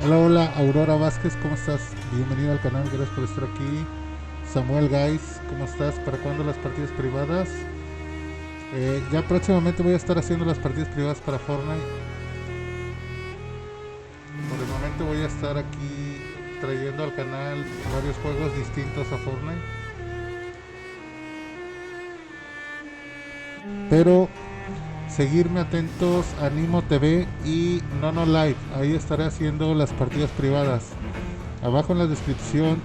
Hola, hola, Aurora Vázquez, ¿cómo estás? Bienvenido al canal, gracias por estar aquí. Samuel Guys, ¿cómo estás? ¿Para cuándo las partidas privadas? Ya próximamente voy a estar haciendo las partidas privadas para Fortnite. Por el momento voy a estar aquí trayendo al canal varios juegos distintos a Fortnite. Pero seguirme atentos a NIMOTV y NONOLIVE, ahí estaré haciendo las partidas privadas. Abajo en la descripción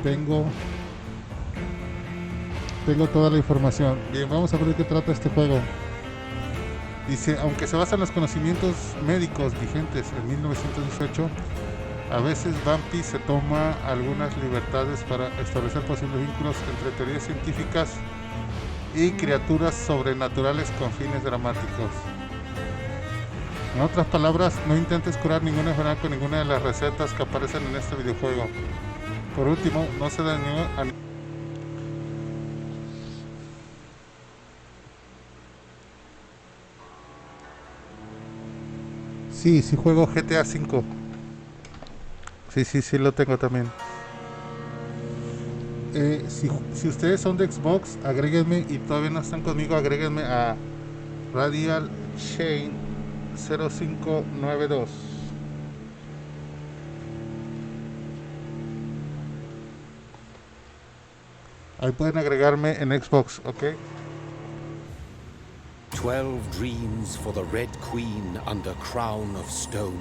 tengo toda la información. Bien, vamos a ver de qué trata este juego. Dice, aunque se basa en los conocimientos médicos vigentes en 1918, a veces Vampyr se toma algunas libertades para establecer posibles vínculos entre teorías científicas y criaturas sobrenaturales con fines dramáticos. En otras palabras, no intentes curar ninguna enfermedad con ninguna de las recetas que aparecen en este videojuego. Por último, no se dañó a Sí, juego GTA V. Sí, lo tengo también. Si ustedes son de Xbox, agréguenme, y todavía no están conmigo, agréguenme a Radial Chain 0592. Ahí pueden agregarme en Xbox, ¿ok? 12 dreams for the Red Queen under crown of stone.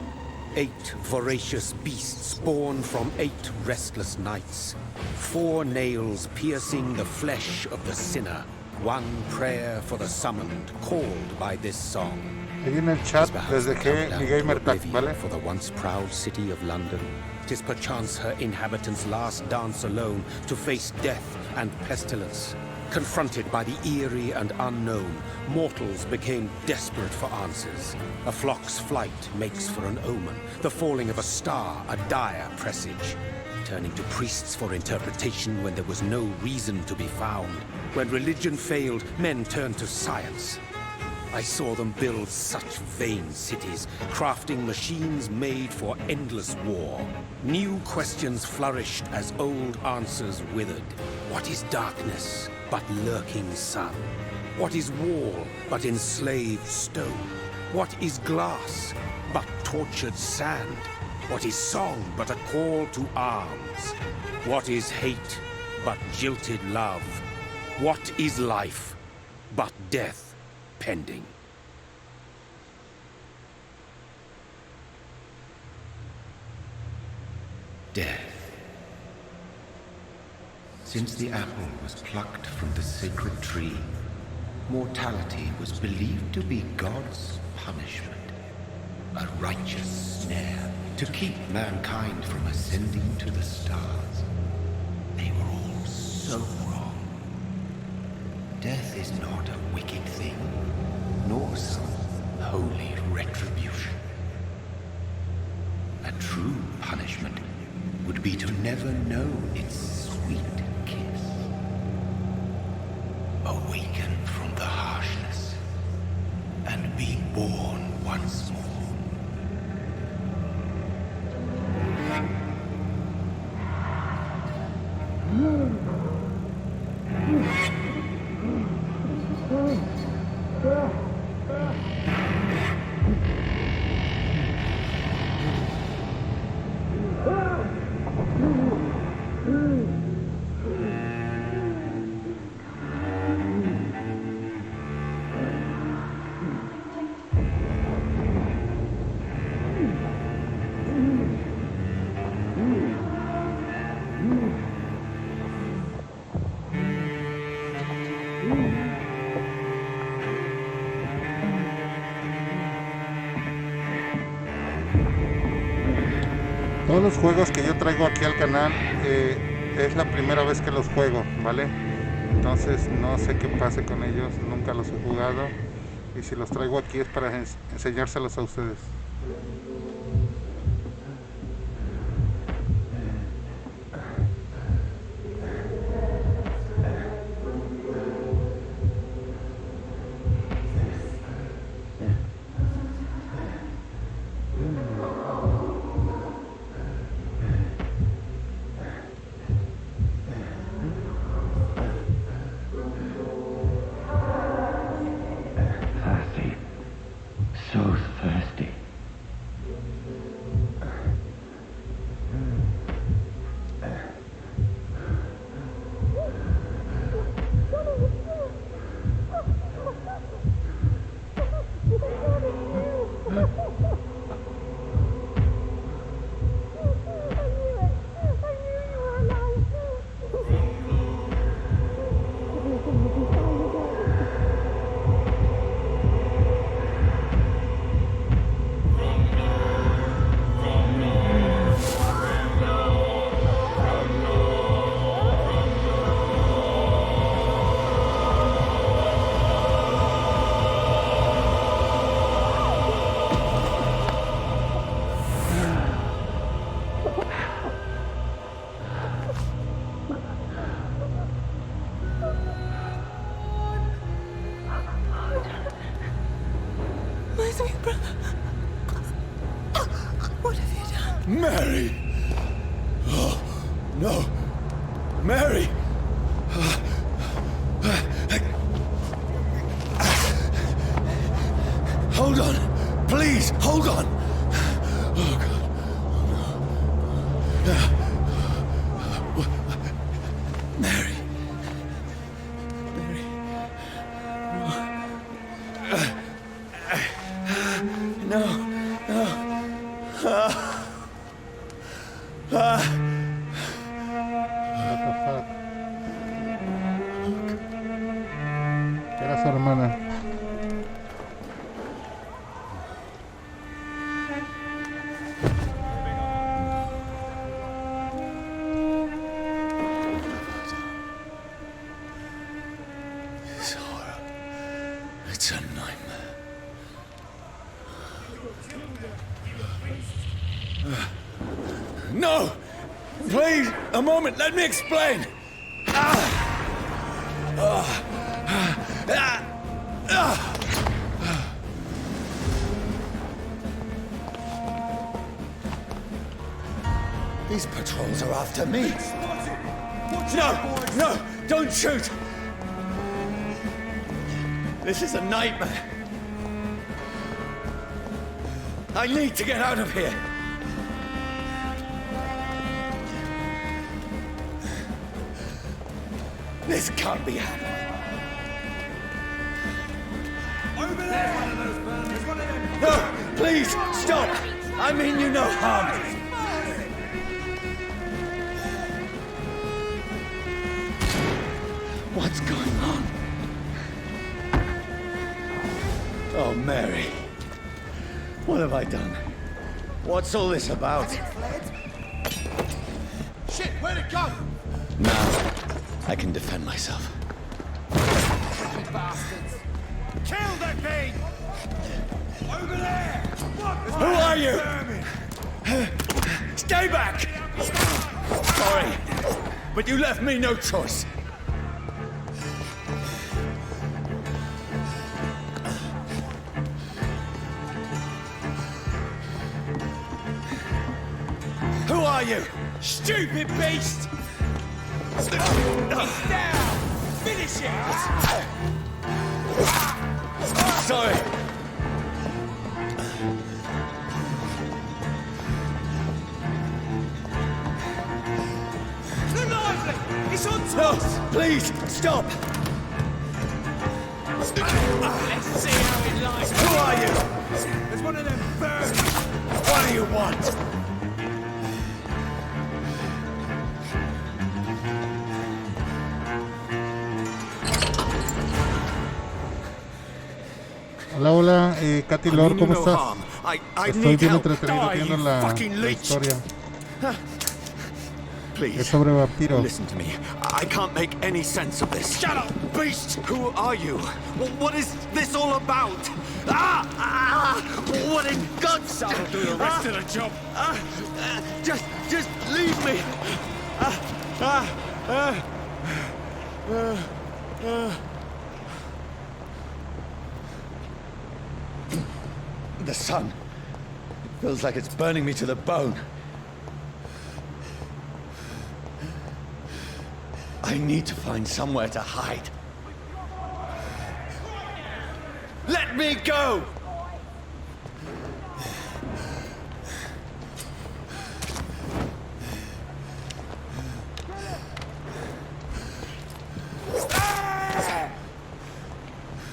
8 voracious beasts born from 8 restless nights. 4 nails piercing the flesh of the sinner. 1 prayer for the summoned, called by this song. Ahí en el chat les dejé mi gamer tag, ¿vale? For the once proud city of London. 'Tis perchance her inhabitants' last dance alone to face death and pestilence. Confronted by the eerie and unknown, mortals became desperate for answers. A flock's flight makes for an omen, the falling of a star a dire presage. Turning to priests for interpretation when there was no reason to be found. When religion failed, men turned to science. I saw them build such vain cities, crafting machines made for endless war. New questions flourished as old answers withered. What is darkness but lurking sun? What is wall but enslaved stone? What is glass but tortured sand? What is song but a call to arms? What is hate but jilted love? What is life but death pending? Death. Since the apple was plucked from the sacred tree, mortality was believed to be God's punishment, a righteous snare to keep mankind from ascending to the stars. They were all so wrong. Death is not a wicked thing, nor some holy retribution. A true punishment would be to never know its sweet kiss. Awaken from the harshness and be born once more. Todos los juegos que yo traigo aquí al canal es la primera vez que los juego, ¿vale? Entonces no sé qué pase con ellos, nunca los he jugado, y si los traigo aquí es para enseñárselos a ustedes. sweet brother. What have you done? Mary! Oh, no. Mary! Hold on. Please, hold on. Oh, God. Mary. Mary. No. No. What the fuck? Era su hermana. This horror. It's a nightmare. No! Please, a moment, let me explain! These patrols are after me. No! No! Don't shoot! This is a nightmare. I need to get out of here. This can't be happening. Over there! There's one of them. No! Please, stop! I mean you no harm. What's going on? Oh, Mary. What have I done? What's all this about? Shit, where'd it go? Now, I can defend myself. Bastards. Kill that thing! Over there! Who are you? Stay back! Sorry, but you left me no choice. Who are you? Stupid beast! He's down! Finish it! Sorry. The lively! It's on No, top! please, stop! Let's see how it lies. Who are you? There's one of them birds! What do you want? Hola, hola, Katy Lord, ¿cómo estás? Estoy bien entretenido viendo la historia. Please, Es sobre vampiros. listen to me. I can't make any sense of this. Shut up, beast! Who are you? What is this all about? What in God's name? I'll do the rest of the job. Just leave me. The sun. It feels like it's burning me to the bone. I need to find somewhere to hide. Let me go!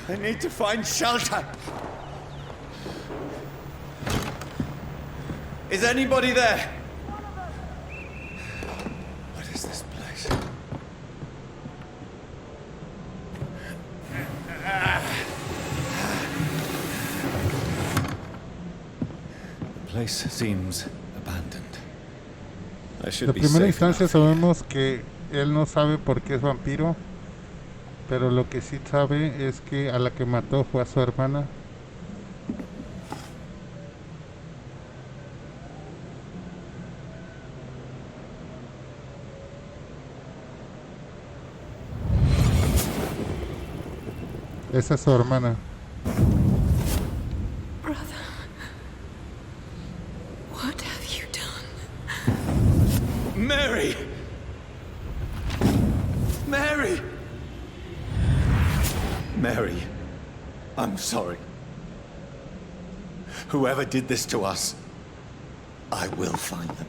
I need to find shelter. Is anybody there? What is this place? The place seems abandoned. I should De be primera safe instancia enough here. sabemos que él no sabe por qué es vampiro, pero lo que sí sabe es que a la que mató fue a su hermana. Esa es su hermana. Brother. sorry. Whoever did this to us, I will find them.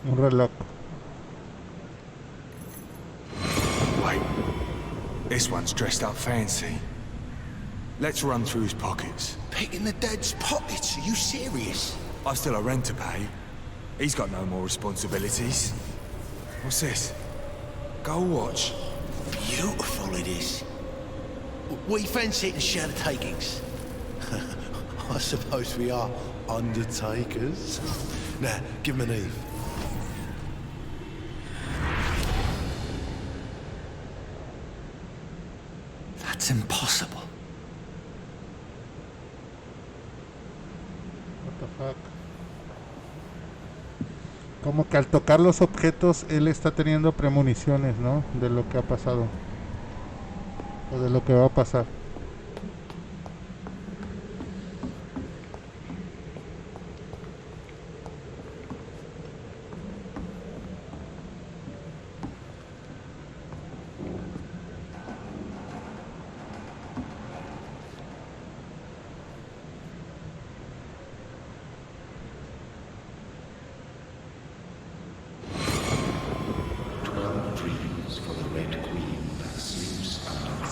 Un reloj. Wait. This one's dressed up fancy. Let's run through his pockets. Picking the dead's pockets? Are you serious? I've still a rent to pay. He's got no more responsibilities. What's this? Gold watch. Beautiful it is. We fancy it and share the takings. I suppose we are undertakers. Now, give him an Eve. That's impossible. What the fuck? Como que al tocar los objetos él está teniendo premoniciones, ¿no? De lo que ha pasado. O de lo que va a pasar.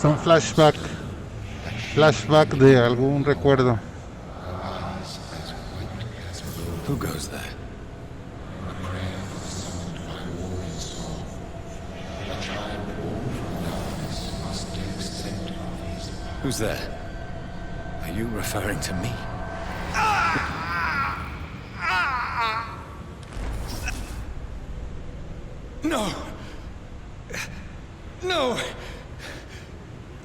Son flashback de algún recuerdo. Who goes there? Who's there? Are you referring to me? No! No!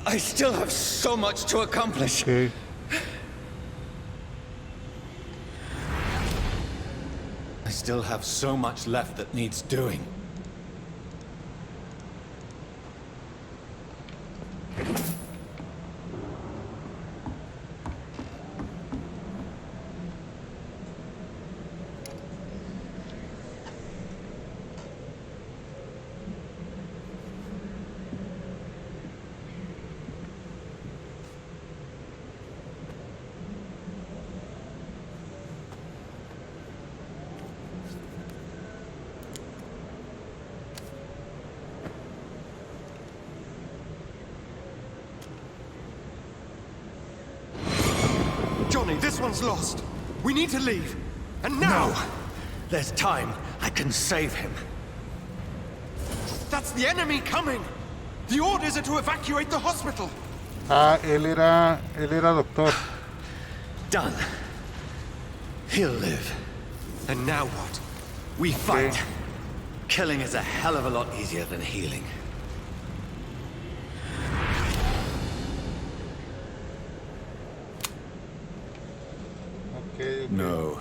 I still have so much to accomplish. Okay. I still have so much left that needs doing. Johnny, this one's lost. We need to leave. And now! No. There's time. I can save him. That's the enemy coming! The orders are to evacuate the hospital. Ah, él era doctor. Done. He'll live. And now what? We fight. Okay. Killing is a hell of a lot easier than healing. Okay. No,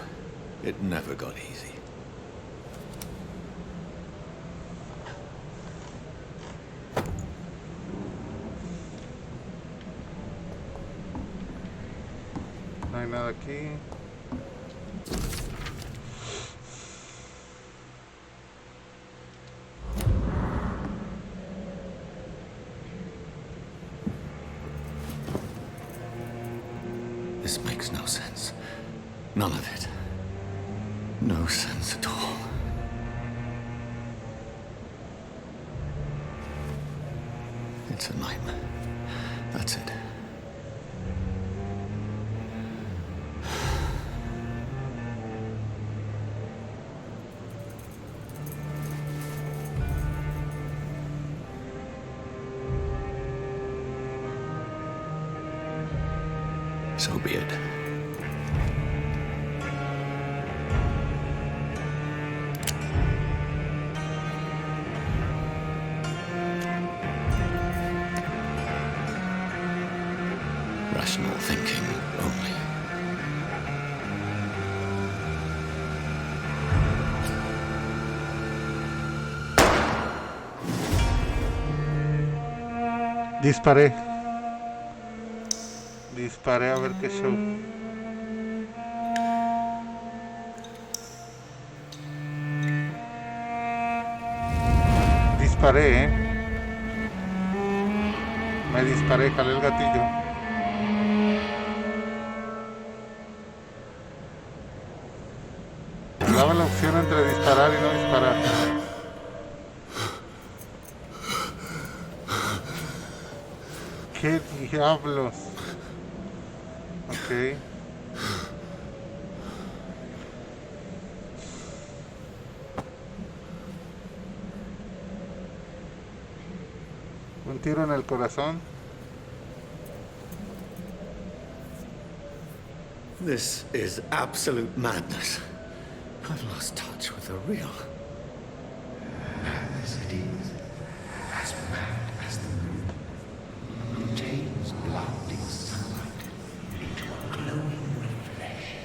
it never got easy. No hay nada aquí. This makes no sense. None of it. No sense at all. It's a nightmare. That's it. So be it. Rational thinking only. Disparé. Disparé a ver qué show. Disparé, Me disparé, jalé el gatillo. Me daba la opción entre disparar y no disparar. ¿Qué diablos? Ok. Un tiro en el corazón. This is absolute madness. I've lost touch with the real. As it is, as mad as the moon, it takes blinding sunlight into a glowing reflection.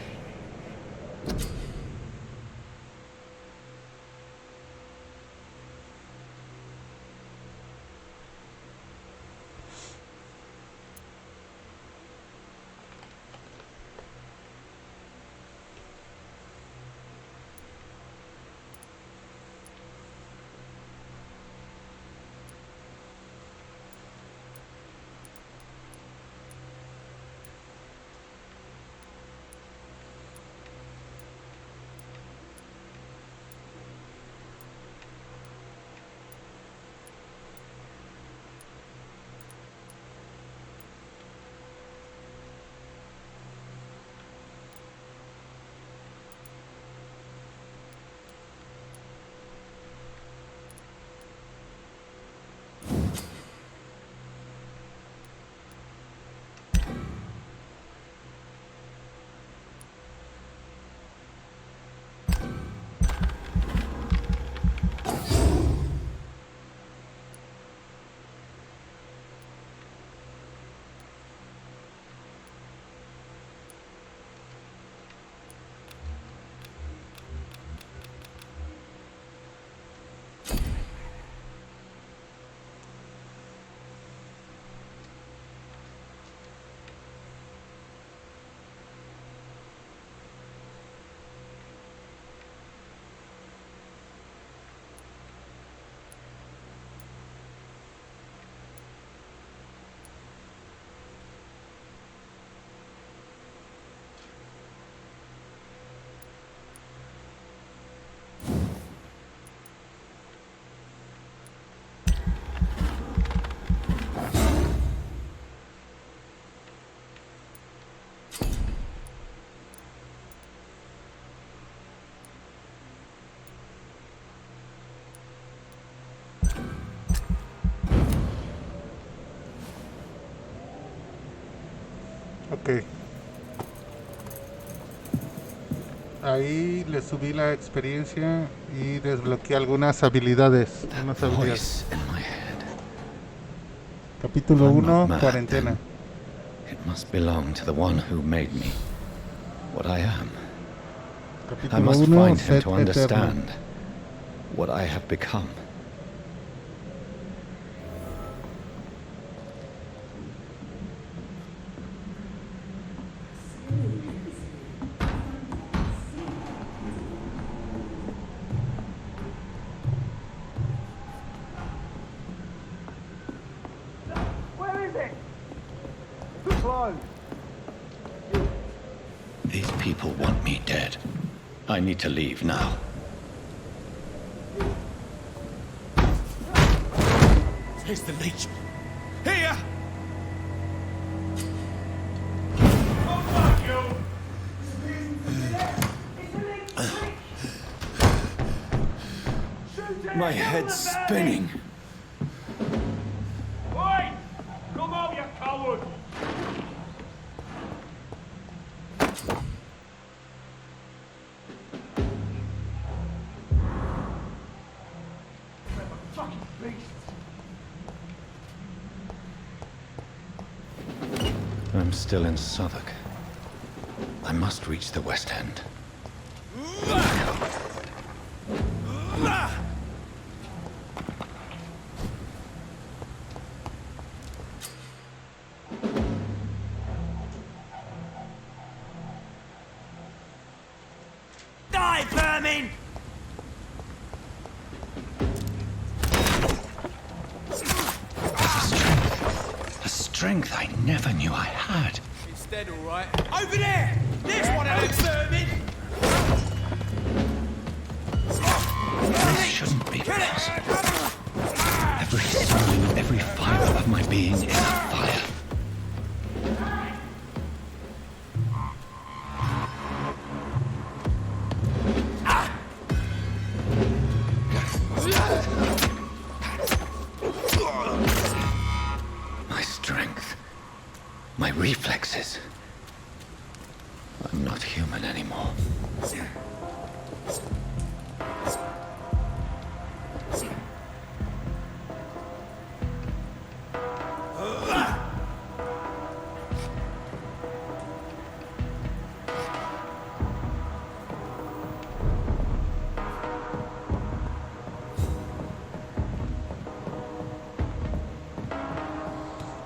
Ok. Ahí le subí la experiencia y desbloqueé algunas habilidades. Unas habilidades. Voice in my head. Capítulo I'm 1, not mad, cuarentena. then. It must belong to the one who made me. What I am. I Capítulo must 1, find him set to eterno. understand what I have become. These people want me dead. I need to leave now. Here's the leech. Here! My head's spinning. Oi! Come out, you coward! Fucking beast! I'm I'm still in Southwark. I must reach the West End. Die, vermin! A strength I never knew I had. It's dead, all right. Over there! There's one of them vermin! This shouldn't be possible. Every soul, every fibre of my being is afire. My strength, my reflexes. I'm not human anymore.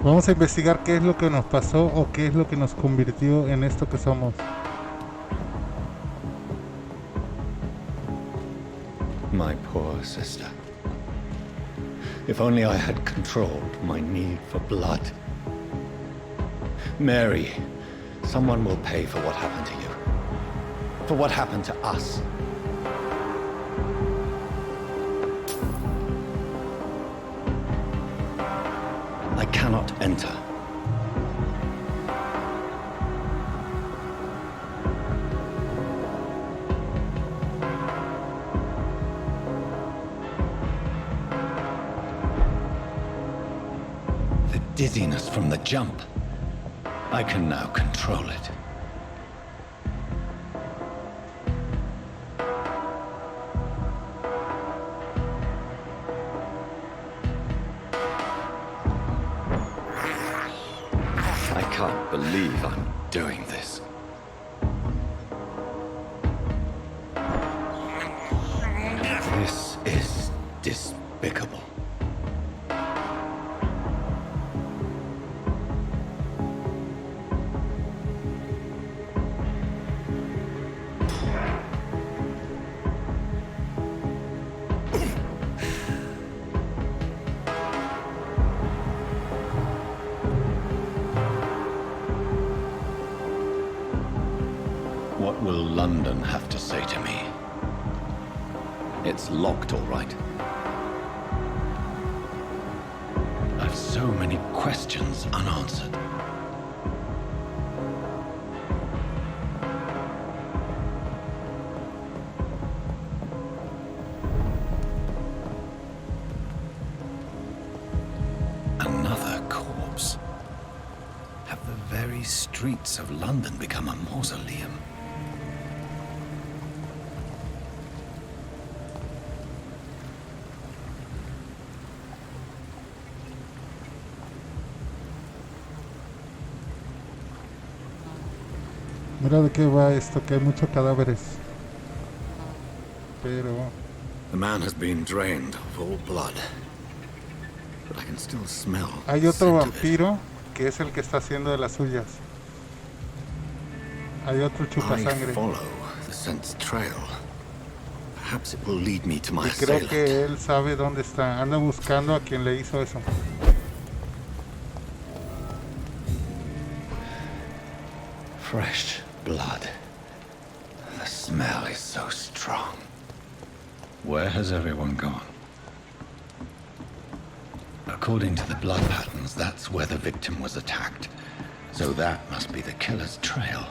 Vamos a investigar qué es lo que nos pasó o qué es lo que nos convirtió en esto que somos. My poor sister. If only I had controlled my need for blood. Mary, someone will pay for what happened to you. For what happened to us. I cannot enter. The dizziness from the jump. I can now control it. I can't believe I'm doing this. This is despicable. What will London have to say to me? It's locked, all right. I've so many questions unanswered. Another corpse. Have the very streets of London become a mausoleum? Mira de qué va esto, que hay muchos cadáveres. Pero The man has been drained of all blood, but I can still smell. hay otro vampiro que es el que está haciendo de las suyas. Hay otro I chupasangre. follow the scent's trail. Perhaps it will lead me to my Y creo assailant. que él sabe dónde está. Anda buscando a quien le hizo eso. Fresh blood. The smell is so strong. Where has everyone gone? According to the blood patterns, that's where the victim was attacked. So that must be the killer's trail.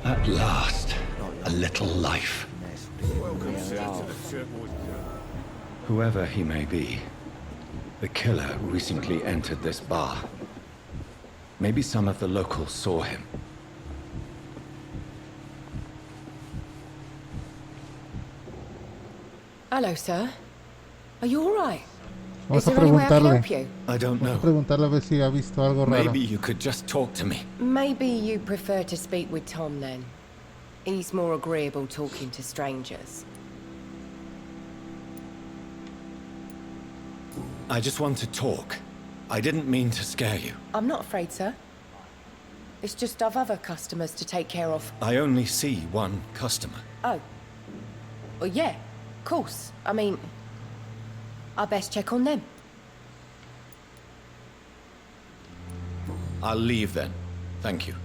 At last. a little life. Whoever he may be, the killer recently entered this bar. Maybe some of the locals saw him. Hello, sir. Are you all right? Vamos Is a there any way I can preguntarle. help you? I don't know. Preguntarle a ver si ha visto algo raro. Maybe you could just talk to me. Maybe you prefer to speak with Tom then. He's more agreeable talking to strangers. I just want to talk. I didn't mean to scare you. I'm not afraid, sir. It's just I've other customers to take care of. I only see one customer. Oh. Well, yeah, of course. I mean, I best check on them. I'll leave then. Thank you.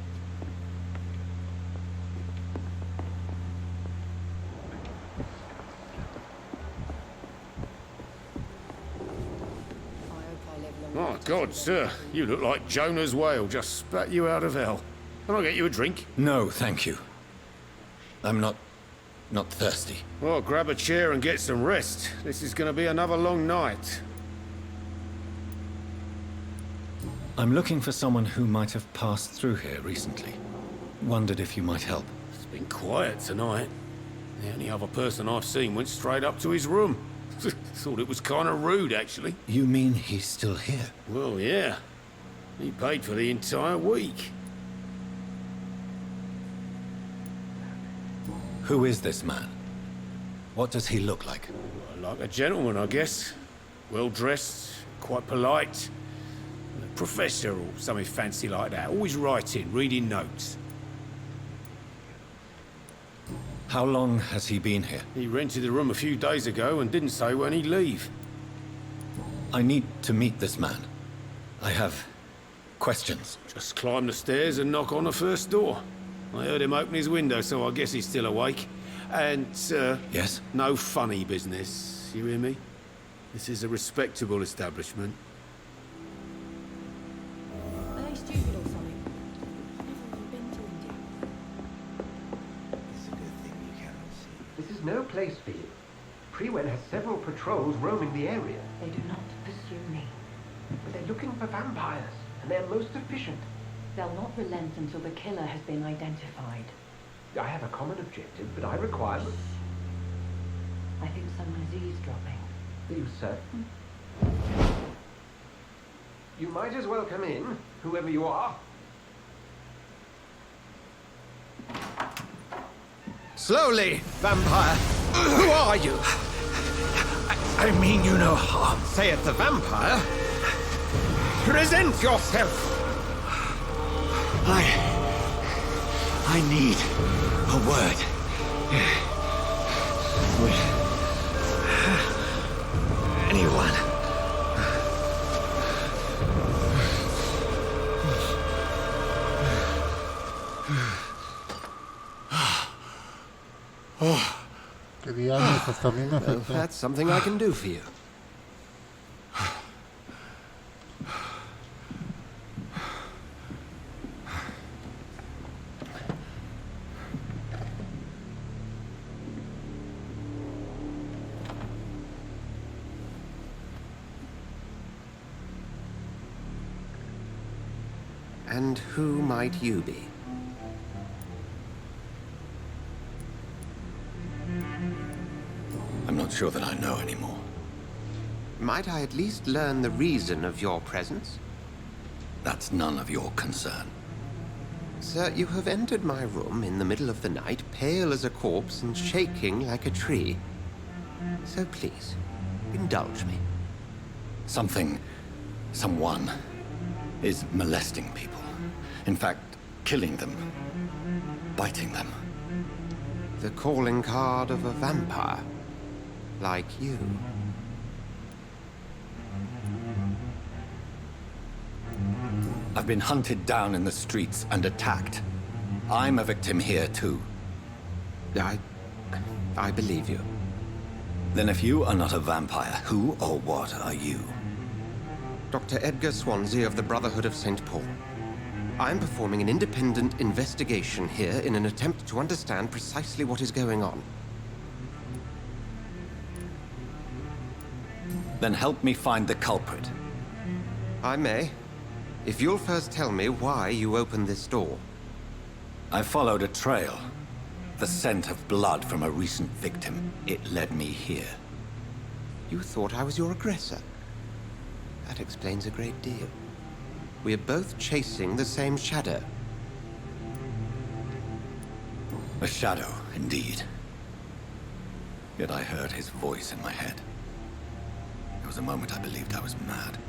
My God, sir, you look like Jonah's whale just spat you out of hell. Can I get you a drink? No, thank you. I'm not thirsty. Well, grab a chair and get some rest. This is going to be another long night. I'm looking for someone who might have passed through here recently. Wondered if you might help. It's been quiet tonight. The only other person I've seen went straight up to his room. Thought it was kind of rude, actually. You mean he's still here? Well, yeah. He paid for the entire week. Who is this man? What does he look like? Like a gentleman, I guess. Well-dressed, quite polite. A professor or something fancy like that. Always writing, reading notes. How long has he been here? He rented the room a few days ago and didn't say when he'd leave. I need to meet this man. I have questions. Just climb the stairs and knock on the first door. I heard him open his window, so I guess he's still awake. And, Yes? no funny business. You hear me? This is a respectable establishment. Are they stupid or something? I've never been to India. It's a good thing you cannot see. This is no place for you. Prewen has several patrols roaming the area. They do not pursue me. But they're looking for vampires, and they're most efficient. They'll not relent until the killer has been identified. I have a common objective, but I require... I think someone is eavesdropping. Do you, sir? You might as well come in, whoever you are. Slowly, vampire. Who are you? I mean you no harm, saith the vampire. Present yourself. I need a word. With anyone. Que diablos, hasta a mí me afectó. That's something I can do for you. And who might you be? I'm not sure that I know anymore. Might I at least learn the reason of your presence? That's none of your concern. Sir, you have entered my room in the middle of the night, pale as a corpse and shaking like a tree. So please, indulge me. Someone is molesting people. In fact, killing them. Biting them. The calling card of a vampire. Like you. I've been hunted down in the streets and attacked. I'm a victim here too. I believe you. Then if you are not a vampire, who or what are you? Dr. Edgar Swansea of the Brotherhood of St. Paul. I'm performing an independent investigation here in an attempt to understand precisely what is going on. Then help me find the culprit. I may, if you'll first tell me why you opened this door. I followed a trail. The scent of blood from a recent victim. It led me here. You thought I was your aggressor. That explains a great deal. We are both chasing the same shadow. A shadow, indeed. Yet I heard his voice in my head. There was a moment I believed I was mad.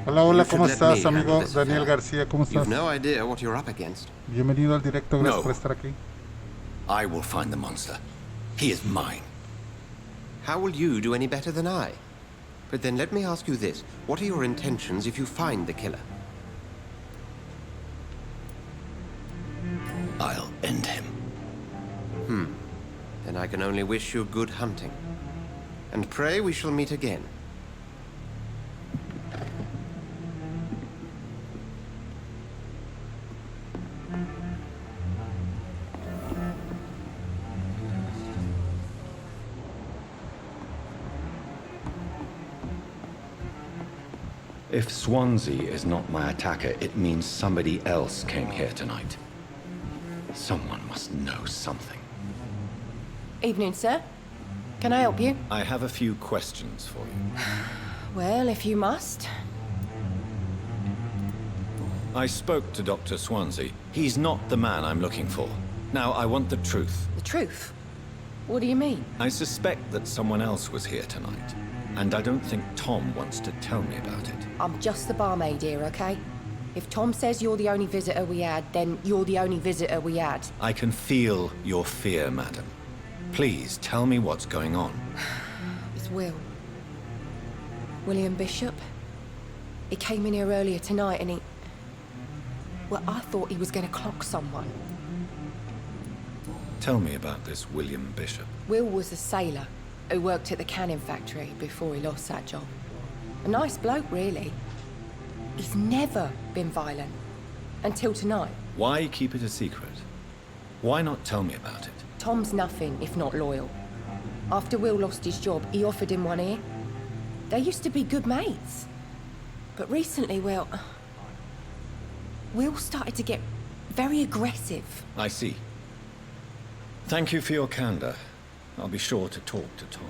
Hola, hola, ¿cómo estás, amigo Daniel García? ¿Cómo estás? You've no idea what you're up against. Bienvenido al directo, gracias por estar aquí. I will find the monster. He is mine. How will you do any better than I? But then let me ask you this. What are your intentions if you find the killer? I'll end him. Then I can only wish you good hunting. And pray we shall meet again. If Swansea is not my attacker, it means somebody else came here tonight. Someone must know something. Evening, sir. Can I help you? I have a few questions for you. Well, if you must. I spoke to Dr. Swansea. He's not the man I'm looking for. Now, I want the truth. The truth? What do you mean? I suspect that someone else was here tonight. And I don't think Tom wants to tell me about it. I'm just the barmaid here, okay? If Tom says you're the only visitor we had, then you're the only visitor we had. I can feel your fear, madam. Please, tell me what's going on. It's Will. William Bishop. He came in here earlier tonight and he... Well, I thought he was going to clock someone. Tell me about this William Bishop. Will was a sailor who worked at the cannon factory before he lost that job. A nice bloke, really. He's never been violent. Until tonight. Why keep it a secret? Why not tell me about it? Tom's nothing if not loyal. After Will lost his job, he offered him one ear. They used to be good mates. But recently, Will started to get very aggressive. I see. Thank you for your candor. I'll be sure to talk to Tom.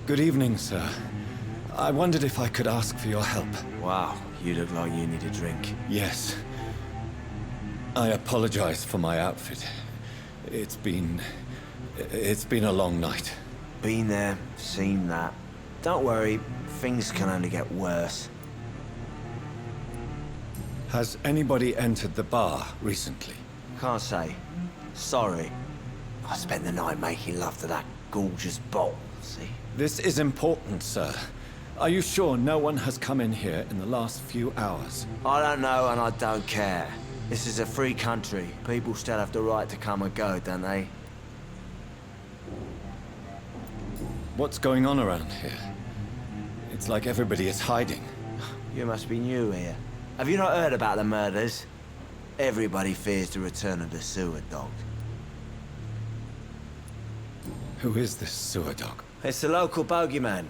Good evening, sir. I wondered if I could ask for your help. Wow, you look like you need a drink. Yes. I apologize for my outfit. It's been a long night. Been there, seen that. Don't worry, things can only get worse. Has anybody entered the bar recently? Can't say. Sorry. I spent the night making love to that gorgeous bottle, see? This is important, sir. Are you sure no one has come in here in the last few hours? I don't know and I don't care. This is a free country. People still have the right to come and go, don't they? What's going on around here? It's like everybody is hiding. You must be new here. Have you not heard about the murders? Everybody fears the return of the sewer dog. Who is this sewer dog? It's the local bogeyman.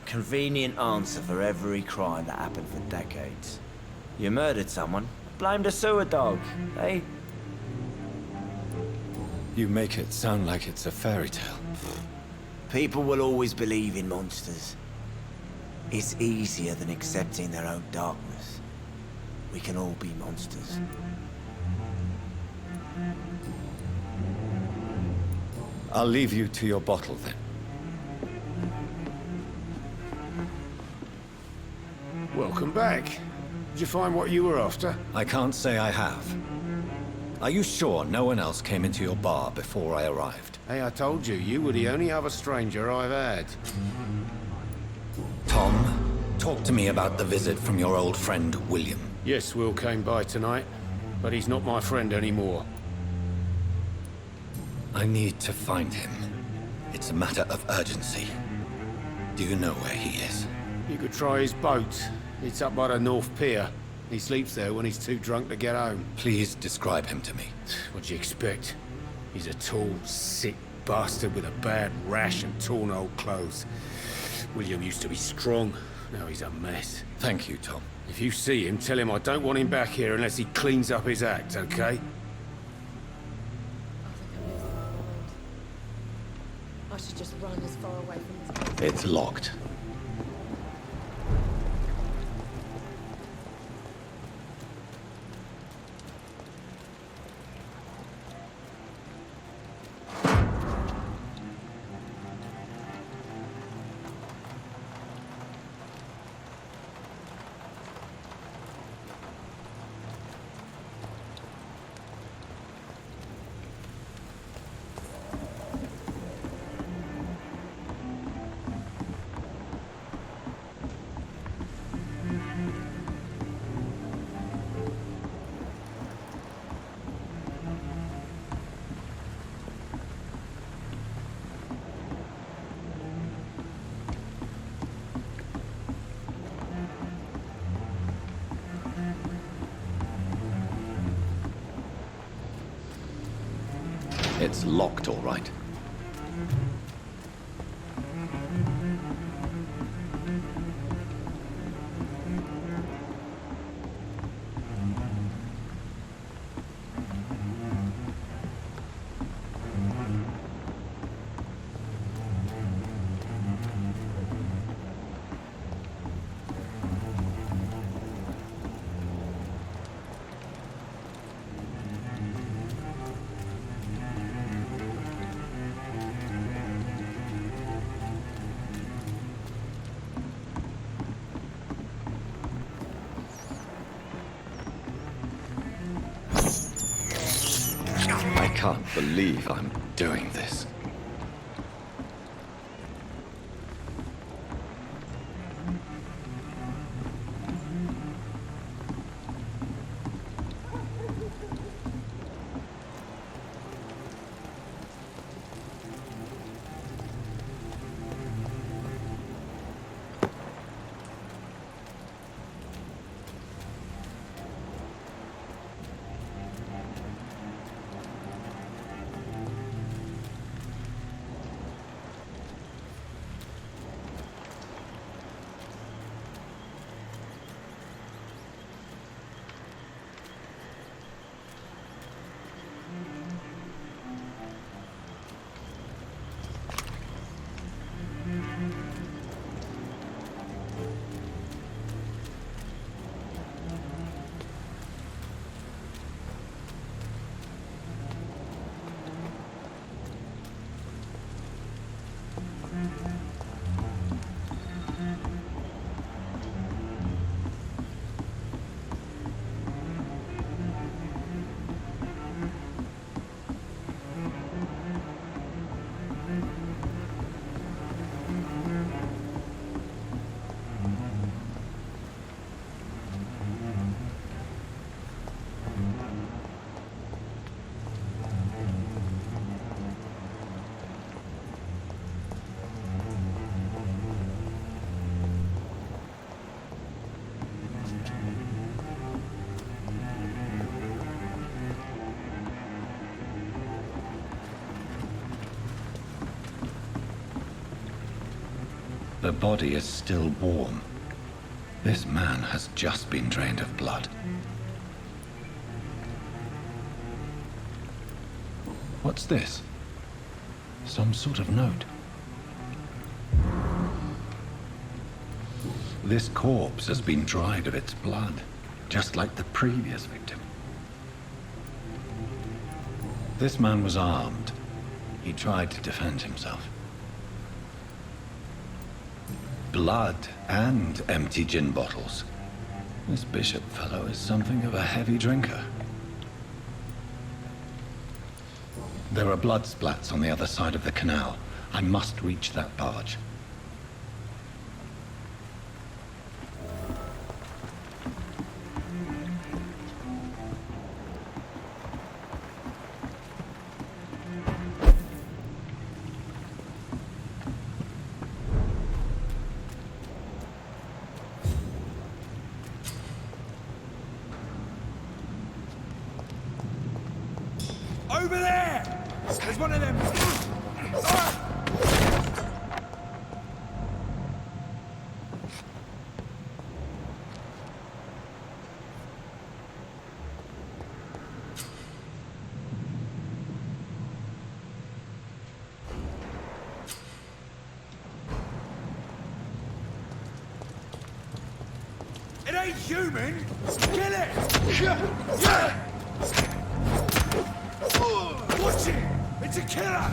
Convenient answer for every crime that happened for decades. You murdered someone, blame the sewer dog, eh? You make it sound like it's a fairy tale. People will always believe in monsters. It's easier than accepting their own darkness. We can all be monsters. I'll leave you to your bottle then. Welcome back. Did you find what you were after? I can't say I have. Are you sure no one else came into your bar before I arrived? Hey, I told you, you were the only other stranger I've had. Tom, talk to me about the visit from your old friend, William. Yes, Will came by tonight, but he's not my friend anymore. I need to find him. It's a matter of urgency. Do you know where he is? You could try his boat. It's up by the North Pier. He sleeps there when he's too drunk to get home. Please describe him to me. What do you expect? He's a tall, sick bastard with a bad rash and torn old clothes. William used to be strong. Now he's a mess. Thank you, Tom. If you see him, tell him I don't want him back here unless he cleans up his act, okay? I should just run as far away from this place. It's locked. It's locked, all right. I can't believe I'm doing this. The body is still warm. This man has just been drained of blood. What's this? Some sort of note. This corpse has been dried of its blood, just like the previous victim. This man was armed. He tried to defend himself. Blood and empty gin bottles. This bishop fellow is something of a heavy drinker. There are blood splats on the other side of the canal. I must reach that barge. Over there! There's one of them! It ain't human! Kill it! Watch it! It's a killer!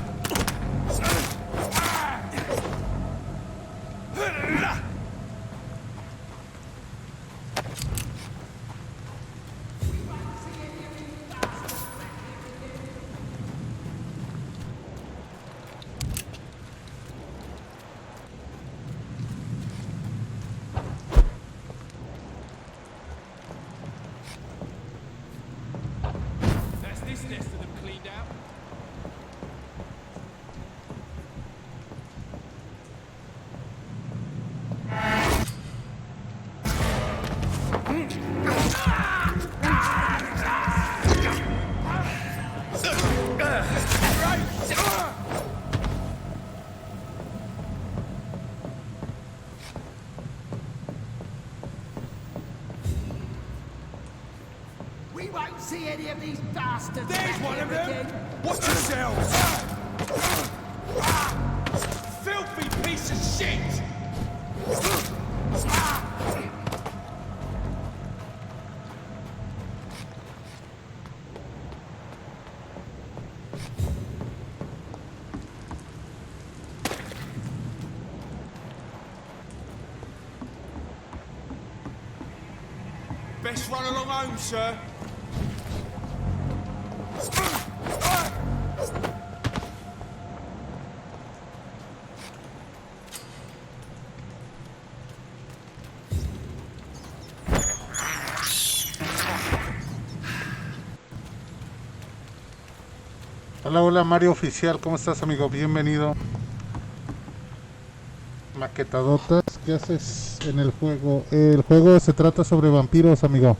That's this nest of them cleaned out. We won't see any of these bastards. There's one of them! again. Watch yourselves! Filthy piece of shit! Best run along home, sir. Hola, hola Mario Oficial, ¿cómo estás amigo? Bienvenido. Maquetadotas, ¿qué haces en el juego? El juego se trata sobre vampiros, amigo.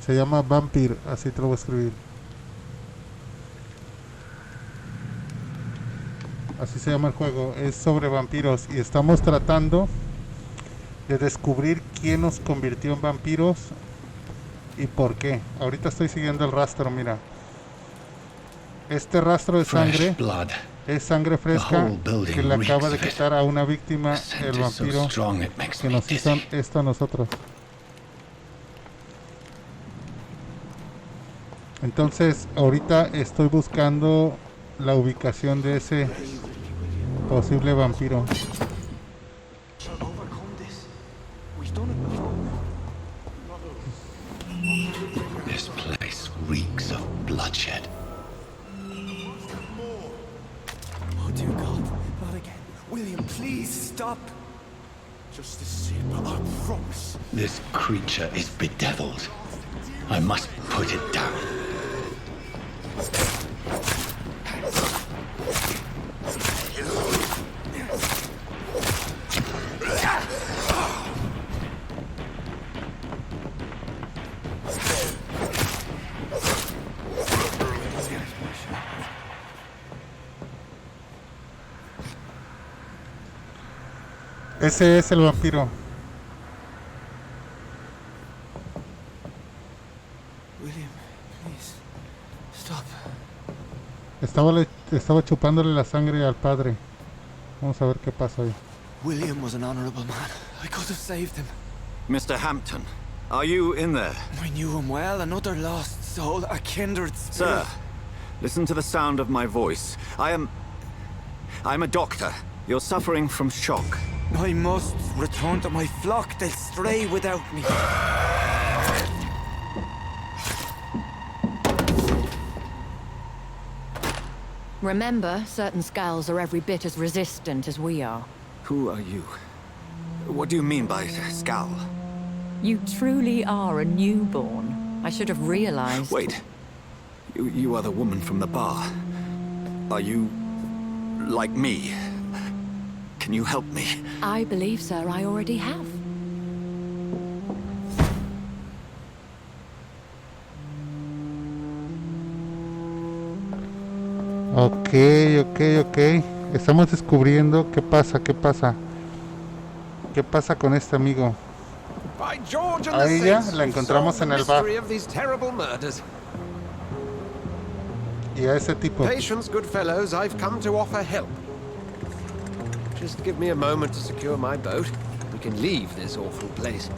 Se llama Vampyr, así te lo voy a escribir. Así se llama el juego, es sobre vampiros y estamos tratando de descubrir quién nos convirtió en vampiros y por qué. Ahorita estoy siguiendo el rastro, mira. Este rastro de sangre es sangre fresca que le acaba de quitar a una víctima el vampiro que nos hizo esto a nosotros. Entonces ahorita estoy buscando la ubicación de ese posible vampiro. This place reeks of bloodshed. Oh dear God, not again. William, please stop. Just a sip, I promise. This creature is bedeviled. I must put it down. Ese es el vampiro. William, please, stop. Estaba chupándole la sangre al padre. Vamos a ver qué pasa ahí. William was an honorable man. I could have saved him. Mr. Hampton, are you in there? I knew him well, another lost soul, a kindred spirit. Sir, listen to the sound of my voice. I'm a doctor. You're suffering from shock. I must return to my flock. They'll stray without me. Remember, certain skulls are every bit as resistant as we are. Who are you? What do you mean by scowl? You truly are a newborn. I should have realized. Wait. You are the woman from the bar. Are you like me? Can you help me? I believe, sir, I already have. Ok. Estamos descubriendo qué pasa. ¿Qué pasa con este amigo? A ella la encontramos en el bar. Y a ese tipo. Patience, good fellows, I've come to offer help. Just give me a moment to secure my boat. We can leave this awful place.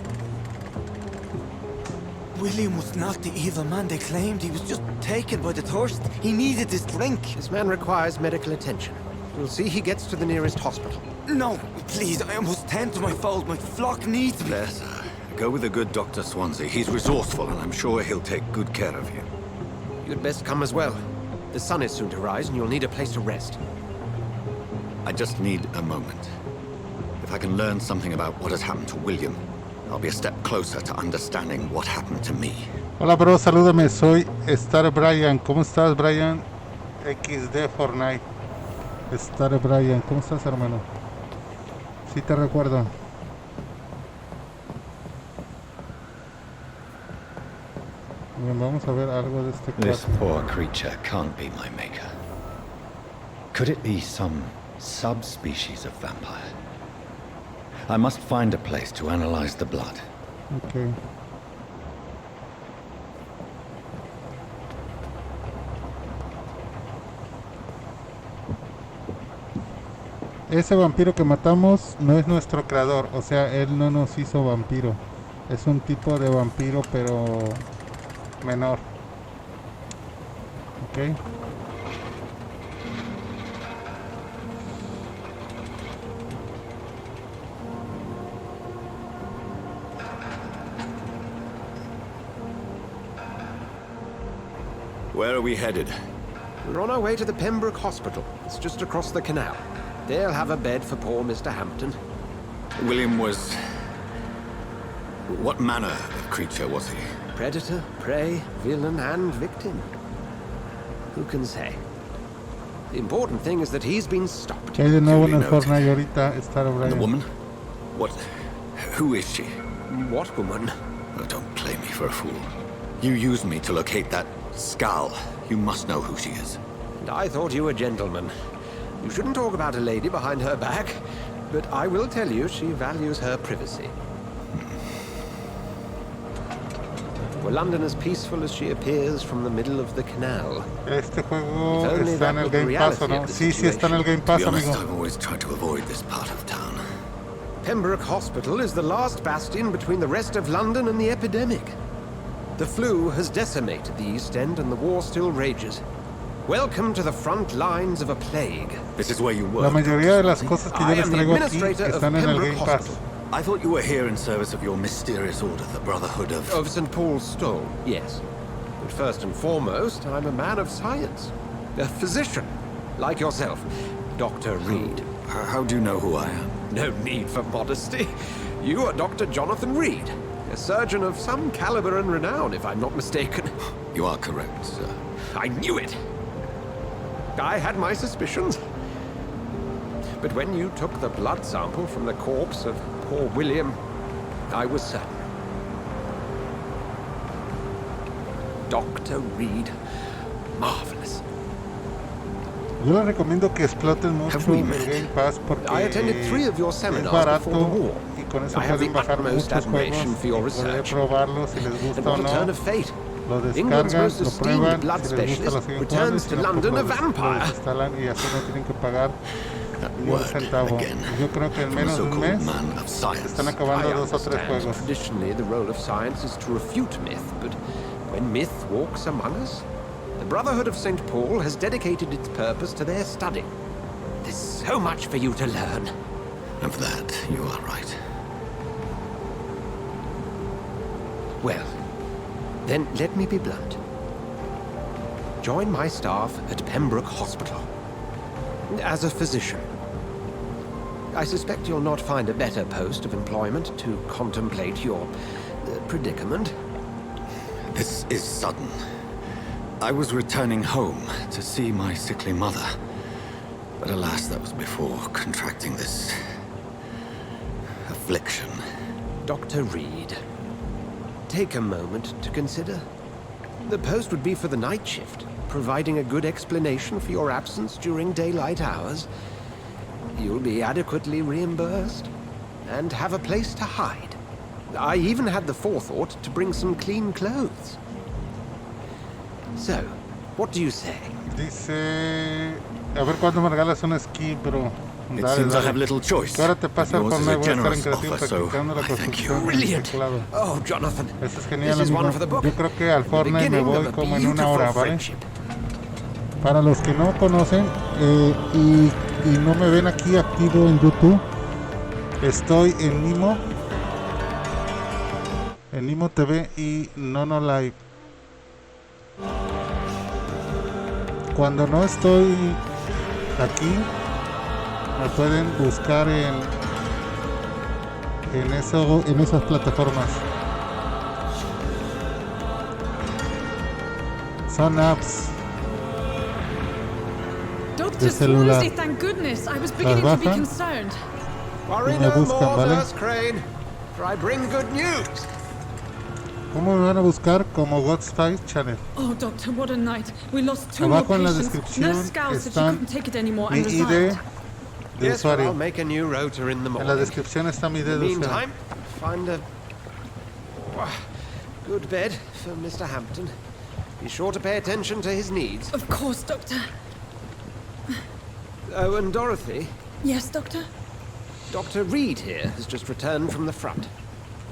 William was not the evil man they claimed. He was just taken by the thirst. He needed this drink. This man requires medical attention. You'll see he gets to the nearest hospital. No, please, I must tend to my fold. My flock needs me. There, sir. Go with the good Dr. Swansea. He's resourceful, and I'm sure he'll take good care of you. You'd best come as well. The sun is soon to rise, and you'll need a place to rest. I just need a moment. If I can learn something about what has happened to William, I'll be a step closer to understanding what happened to me. Hola, bro, salúdame. Soy Star Brian. ¿Cómo estás, Brian? XD Fortnite. Star Brian, ¿cómo estás, hermano? Sí te recuerdo. Bien, vamos a ver algo de este This cuarto. poor creature can't be my maker. Could it be some subspecies of vampire? I must find a place to analyze the blood. Okay. Ese vampiro que matamos no es nuestro creador, o sea, él no nos hizo vampiro. Es un tipo de vampiro, pero menor. Ok. Where are we headed? We're on our way to the Pembroke Hospital. It's just across the canal. They'll have a bed for poor Mr. Hampton. William was... What manner of creature was he? Predator, prey, villain, and victim. Who can say? The important thing is that he's been stopped. ¿Qué hay de nuevo en el Fortnite ahorita, Star The Brian? woman? What? Who is she? What woman? Oh, don't play me for a fool. You used me to locate that skull. You must know who she is. And I thought you a gentleman. You shouldn't talk about a lady behind her back, but I will tell you she values her privacy. Were London as peaceful as she appears from the middle of the canal? Este juego está en el Game Pass, ¿o no? Sí, sí está en el Game Pass, amigo. I've always tried to avoid this part of town. Pembroke Hospital is the last bastion between the rest of London and the epidemic. The flu has decimated the East End and the war still rages. Welcome to the front lines of a plague. This is where you work. La mayoría de las cosas que yo les traigo aquí están en el Game Pass. I thought you were here in service of your mysterious order, the Brotherhood of... Of St. Paul's Stone, yes. But first and foremost, I'm a man of science. A physician, like yourself, Dr. Reed. How do you know who I am? No need for modesty. You are Dr. Jonathan Reed, a surgeon of some caliber and renown, if I'm not mistaken. You are correct, sir. I knew it! I had my suspicions. But when you took the blood sample from the corpse of poor William, I was certain. Dr. Reed, marvelous. Yo les recomiendo que exploten mucho el Game Pass porque I attended 3 of your es seminars before the barato war. y con eso I have the pueden bajar utmost muchos admiration juegos for your y poder research. probarlos si les And gusta o what a turn no. of fate. Lo England's descargan, most lo esteemed prueban, blood si les gusta lo specialist siguen jugando y returns si to no, London pues a lo vampire. desinstalan y así no tienen que pagar ni un centavo. Yo creo que en menos de un mes se están acabando 2 o 3 juegos. Traditionally, the role of science is to refute myth, but when myth walks among us, the Brotherhood of St. Paul has dedicated its purpose to their study. There's so much for you to learn. Of that, you are right. Well, then let me be blunt. Join my staff at Pembroke Hospital. As a physician. I suspect you'll not find a better post of employment to contemplate your predicament. This is sudden. I was returning home to see my sickly mother. But alas, that was before contracting this affliction. Dr. Reed, take a moment to consider. The post would be for the night shift, providing a good explanation for your absence during daylight hours. You'll be adequately reimbursed and have a place to hide. I even had the forethought to bring some clean clothes. So, what do you say? Dice, a ver cuándo me regalas un esquí, bro. It seems I have little choice. Ahora te pasa Yours por is me a voy a estar en generous creativo offer, so practicando la I thank you. construcción del teclado. Oh, Jonathan. Eso es genial, This is one amigo. for the book. Yo creo que al Fortnite me voy como en 1 hora, ¿vale? Friendship. Para los que no conocen y no me ven aquí activo en YouTube, estoy en NIMO, en NIMOTV y NONOLIVE. Cuando no estoy aquí, me pueden buscar en esas plataformas. Son apps de celular. Thank goodness. I was Las beginning to be bajan concerned. Worry y me no buscan, more, ¿vale? Nurse Crane, for I bring good news. ¿Cómo me van a buscar? Como Gothspice Channel. Oh, Doctor, what a night. We lost 2 more Abajo en la patients. descripción Nurse Scout said she están couldn't take it anymore mi and ID resigned. de Yes, well, I'll usuario. make a new rotor in the En morning. la descripción está mi In ID the de usuario. meantime, find a good bed for Mr. Hampton. Be sure to pay attention to his needs. Of course, Doctor. Oh, and Dorothy, Yes, Doctor? Dr. Reed here has just returned from the front.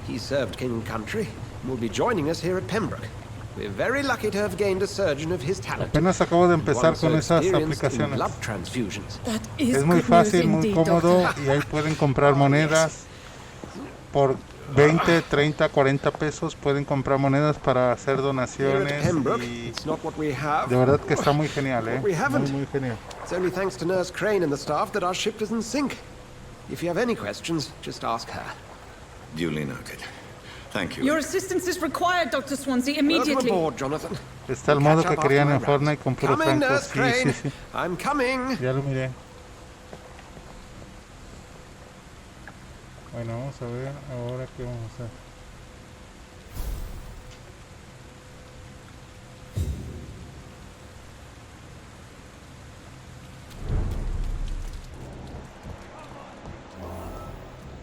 He served King and Country and will be joining us here at Pembroke. We're very lucky to have gained a surgeon of his talent. Apenas acabo de empezar One so con esas experienced in aplicaciones. blood transfusions. That is Es muy good fácil, news muy indeed, cómodo Doctor. y ahí pueden comprar monedas por 20, 30, 40 pesos. Pueden comprar monedas para hacer Here at donaciones Pembroke, y it's not what we have. de verdad que está muy genial, What we haven't. muy genial. It's only thanks to Nurse Crane and the staff that our ship doesn't sink. If you have any questions, just ask her. Duly noted. Thank you. Your assistance is required, Dr. Swansea, Welcome immediately. aboard, Jonathan. Está el We'll modo catch que up querían after en my Fortnite rounds. con puro Come in, franco. Nurse Sí, Crane. sí, sí. I'm coming. Ya lo miré. Bueno, vamos a ver ahora qué vamos a hacer.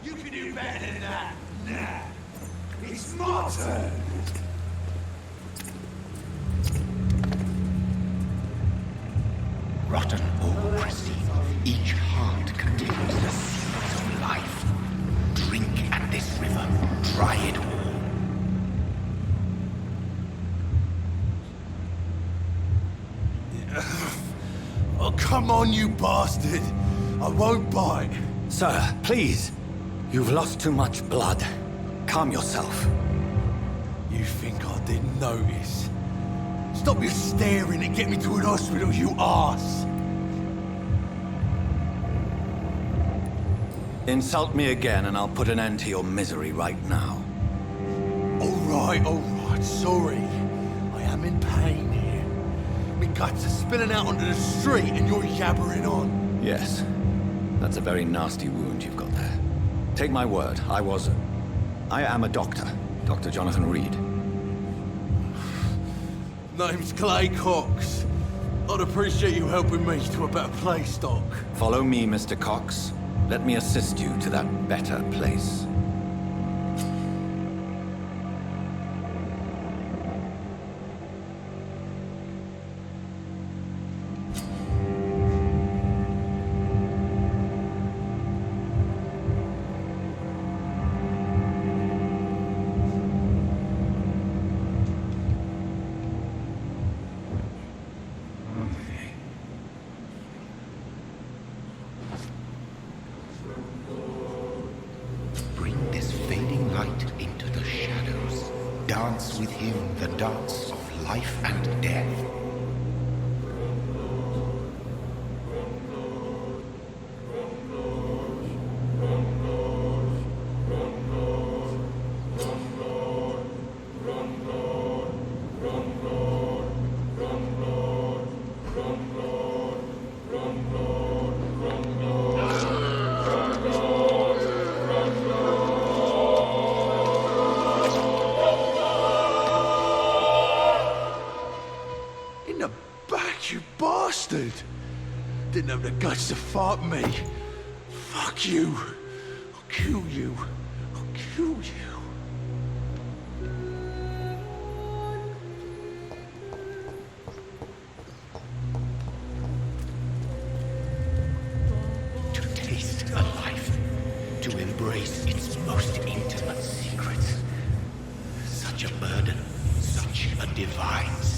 You can do better than that. Nah. It's my turn. Rotten or pristine, each heart contains the secret of life. Drink at this river, try it all. Oh, come on, you bastard. I won't bite. Sir, please. You've lost too much blood. Calm yourself. You think I didn't notice? Stop your staring and get me to an hospital, you arse! Insult me again and I'll put an end to your misery right now. Alright, sorry. I am in pain here. My guts are spilling out onto the street and you're yabbering on. Yes. That's a very nasty wound you've got there. Take my word, I am a doctor. Dr. Jonathan Reed. Name's Clay Cox. I'd appreciate you helping me to a better place, Doc. Follow me, Mr. Cox. Let me assist you to that better place. dance with him the dance of life and death. Didn't have the guts to fight me. Fuck you. I'll kill you. I'll kill you. To taste a life, to embrace its most intimate secrets. Such a burden, such a divine sin.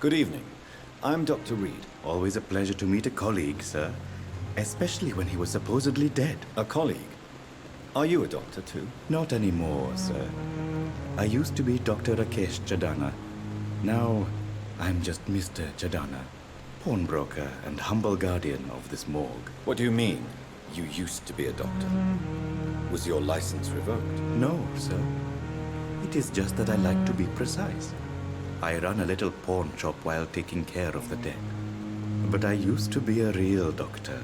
Good evening. I'm Dr. Reed. Always a pleasure to meet a colleague, sir. Especially when he was supposedly dead. A colleague? Are you a doctor too? Not anymore, sir. I used to be Dr. Rakesh Chadana. Now, I'm just Mr. Chadana, pawnbroker and humble guardian of this morgue. What do you mean, you used to be a doctor? Was your license revoked? No, sir. It is just that I like to be precise. I run a little pawn shop while taking care of the dead. But I used to be a real doctor.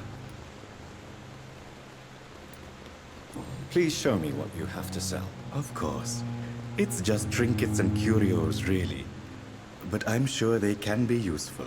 Please show me what you have to sell. Of course. It's just trinkets and curios, really. But I'm sure they can be useful.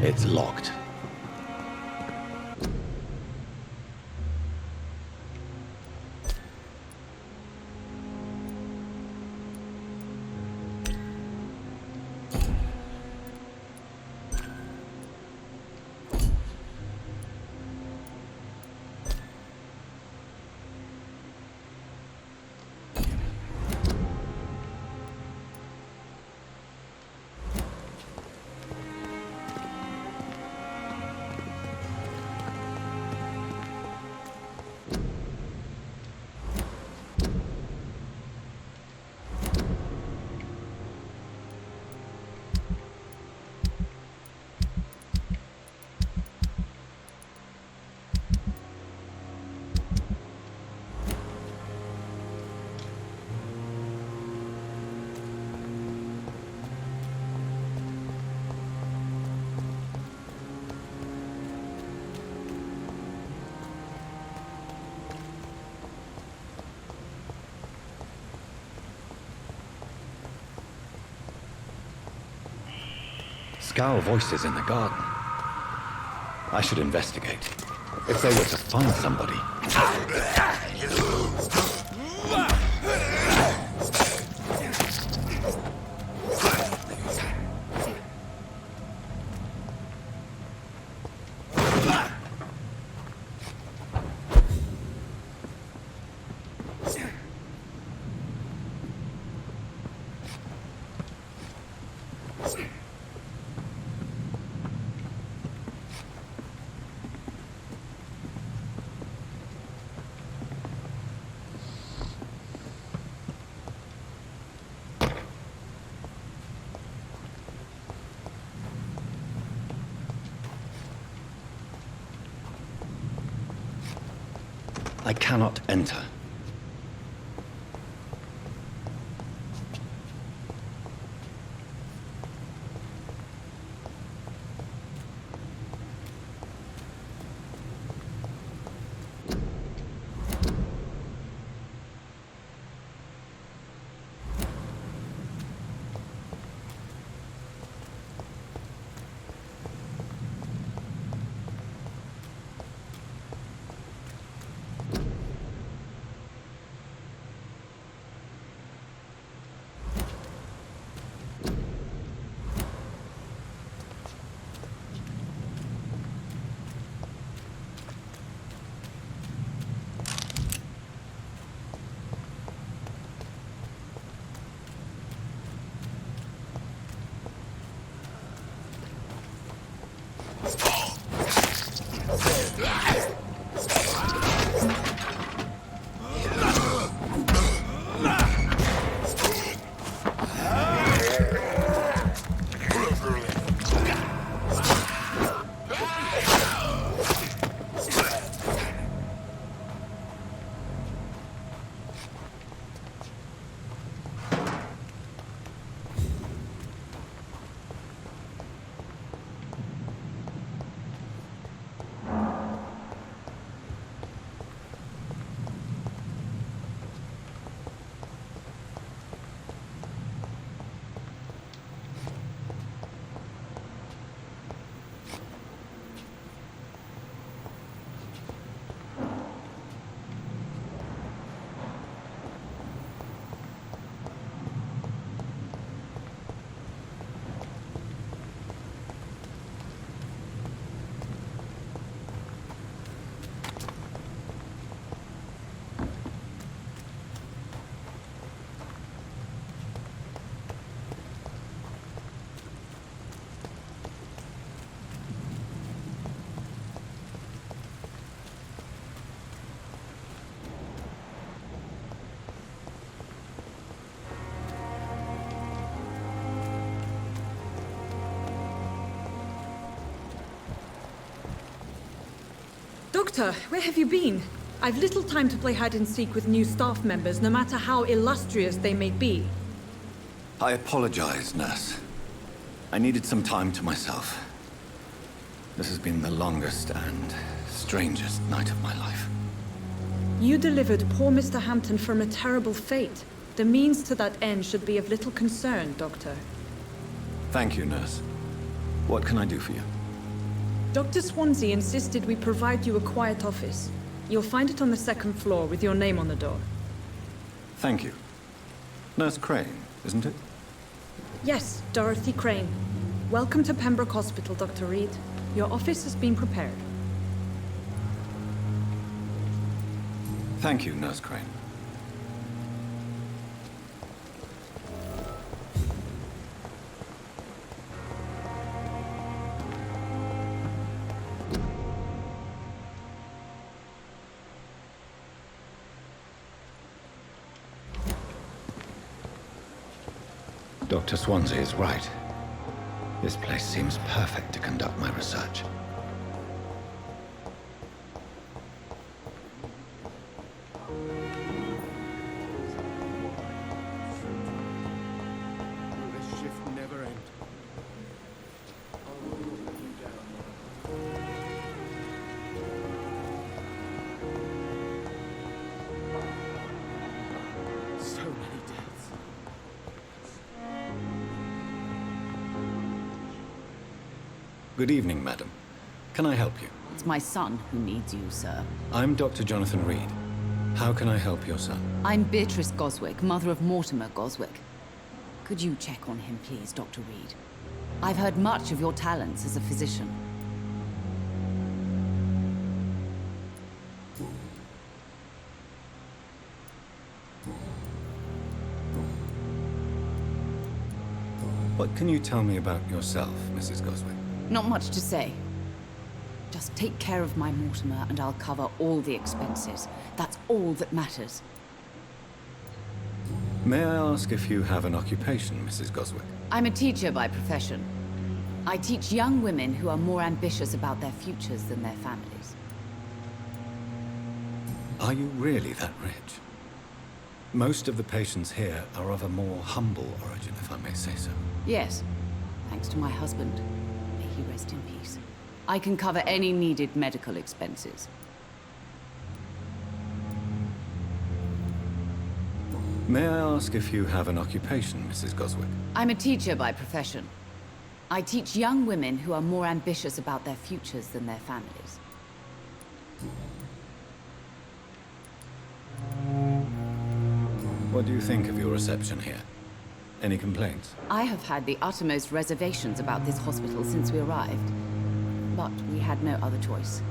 It's locked. Scowl voices in the garden. I should investigate. If they were to find somebody. I cannot enter. Doctor, where have you been? I've little time to play hide-and-seek with new staff members, no matter how illustrious they may be. I apologize, nurse. I needed some time to myself. This has been the longest and strangest night of my life. You delivered poor Mr. Hampton from a terrible fate. The means to that end should be of little concern, Doctor. Thank you, nurse. What can I do for you? Dr. Swansea insisted we provide you a quiet office. You'll find it on the second floor with your name on the door. Thank you. Nurse Crane, isn't it? Yes, Dorothy Crane. Welcome to Pembroke Hospital, Dr. Reed. Your office has been prepared. Thank you, Nurse Crane. Dr. Swansea is right. This place seems perfect to conduct my research. This shift never ends. So many deaths. Good evening, madam. Can I help you? It's my son who needs you, sir. I'm Dr. Jonathan Reed. How can I help your son? I'm Beatrice Goswick, mother of Mortimer Goswick. Could you check on him, please, Dr. Reed? I've heard much of your talents as a physician. What can you tell me about yourself, Mrs. Goswick? Not much to say. Just take care of my Mortimer and I'll cover all the expenses. That's all that matters. May I ask if you have an occupation, Mrs. Goswick? I'm a teacher by profession. I teach young women who are more ambitious about their futures than their families. Are you really that rich? Most of the patients here are of a more humble origin, if I may say so. Yes, thanks to my husband. May he rest in peace. I can cover any needed medical expenses. May I ask if you have an occupation, Mrs. Goswick? I'm a teacher by profession. I teach young women who are more ambitious about their futures than their families. What do you think of your reception here? Any complaints? I have had the uttermost reservations about this hospital since we arrived. But we had no other choice,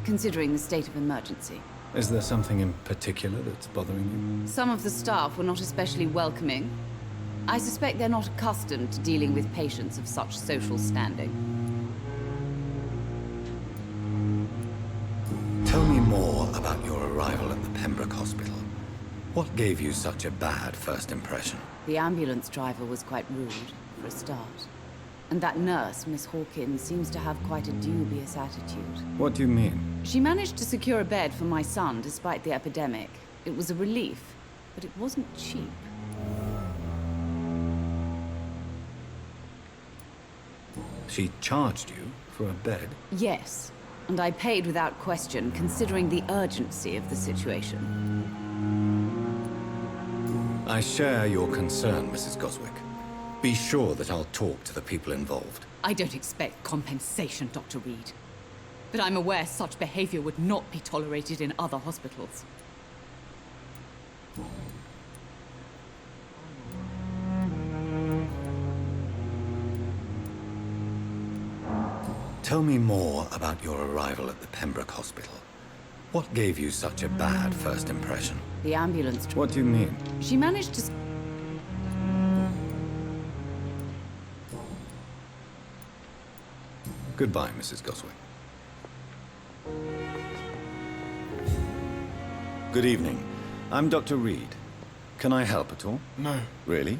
considering the state of emergency. Is there something in particular that's bothering you? Some of the staff were not especially welcoming. I suspect they're not accustomed to dealing with patients of such social standing. Tell me more about your arrival at the Pembroke Hospital. What gave you such a bad first impression? The ambulance driver was quite rude, for a start. And that nurse, Miss Hawkins, seems to have quite a dubious attitude. What do you mean? She managed to secure a bed for my son despite the epidemic. It was a relief, but it wasn't cheap. She charged you for a bed? Yes, and I paid without question, considering the urgency of the situation. I share your concern, Mrs. Goswick. Be sure that I'll talk to the people involved. I don't expect compensation, Dr. Reed. But I'm aware such behavior would not be tolerated in other hospitals. Tell me more about your arrival at the Pembroke Hospital. What gave you such a bad first impression? The ambulance... What do you mean? She managed to... Goodbye, Mrs. Goswick. Good evening. I'm Dr. Reed. Can I help at all? No. Really?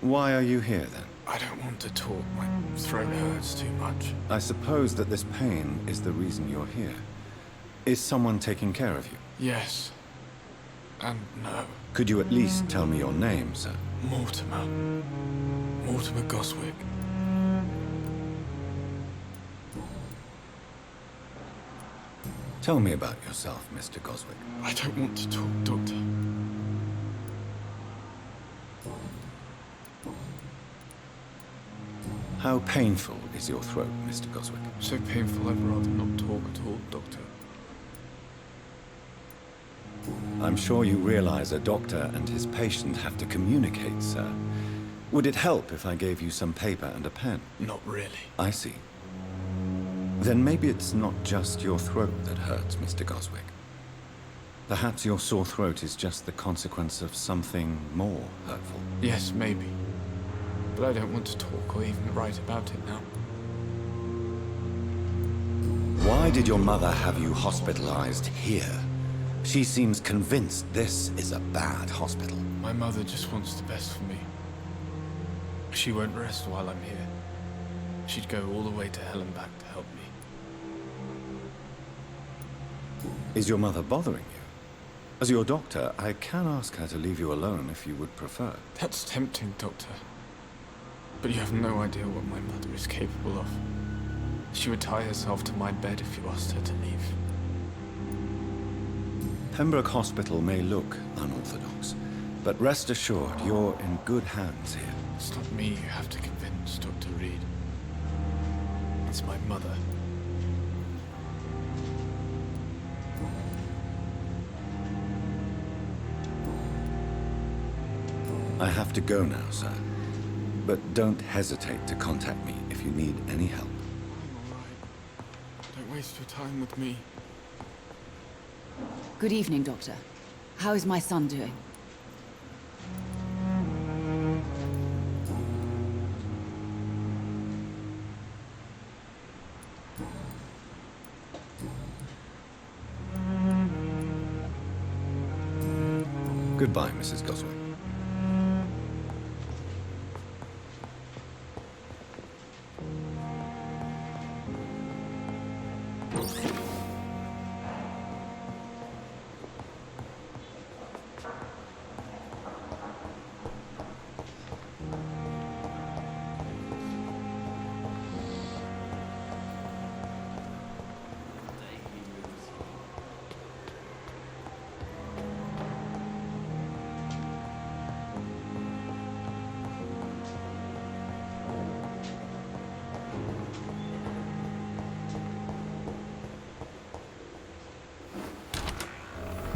Why are you here, then? I don't want to talk. My throat hurts too much. I suppose that this pain is the reason you're here. Is someone taking care of you? Yes. And no. Could you at least tell me your name, sir? Mortimer. Mortimer Goswick. Tell me about yourself, Mr. Goswick. I don't want to talk, Doctor. How painful is your throat, Mr. Goswick? So painful I'd rather not talk at all, Doctor. I'm sure you realize a doctor and his patient have to communicate, sir. Would it help if I gave you some paper and a pen? Not really. I see. Then maybe it's not just your throat that hurts, Mr. Goswick. Perhaps your sore throat is just the consequence of something more hurtful. Yes, maybe. But I don't want to talk or even write about it now. Why did your mother have you hospitalized here? She seems convinced this is a bad hospital. My mother just wants the best for me. She won't rest while I'm here. She'd go all the way to hell and back to help me. Is your mother bothering you? As your doctor, I can ask her to leave you alone if you would prefer. That's tempting, Doctor. But you have no idea what my mother is capable of. She would tie herself to my bed if you asked her to leave. Pembroke Hospital may look unorthodox, but rest assured you're in good hands here. It's not me you have to convince, Dr. Reed. It's my mother. I have to go now, sir. But don't hesitate to contact me if you need any help. I'm all right. Don't waste your time with me. Good evening, Doctor. How is my son doing? Goodbye, Mrs. Goswick.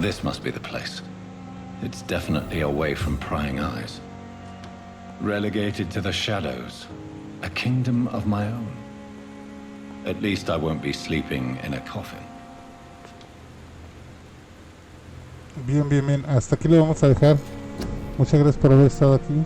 This must be the place. It's definitely away from prying eyes. Relegated to the shadows. A kingdom of my own. At least I won't be sleeping in a coffin. Bien, bien, bien. Hasta aquí lo vamos a dejar. Muchas gracias por haber estado aquí.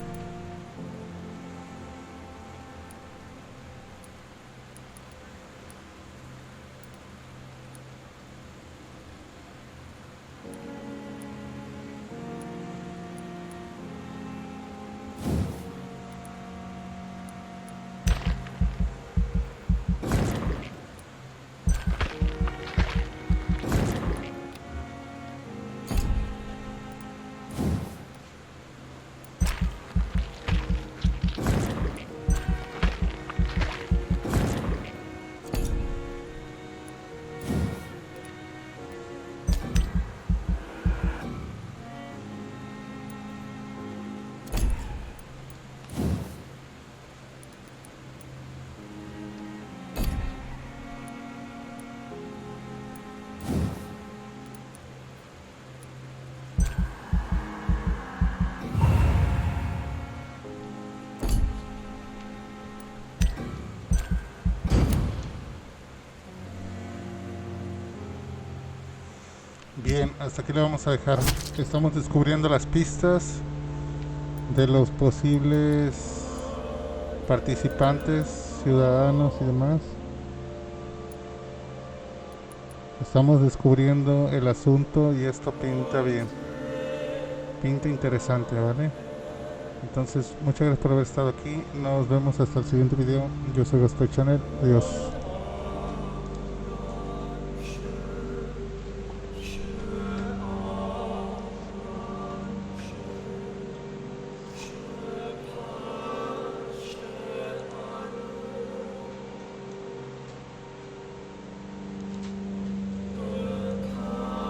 Bien, hasta aquí lo vamos a dejar. Estamos descubriendo las pistas de los posibles participantes, ciudadanos y demás. Estamos descubriendo el asunto y esto pinta bien. Pinta interesante, ¿vale? Entonces, muchas gracias por haber estado aquí. Nos vemos hasta el siguiente video. Yo soy Gothspice Channel. Adiós.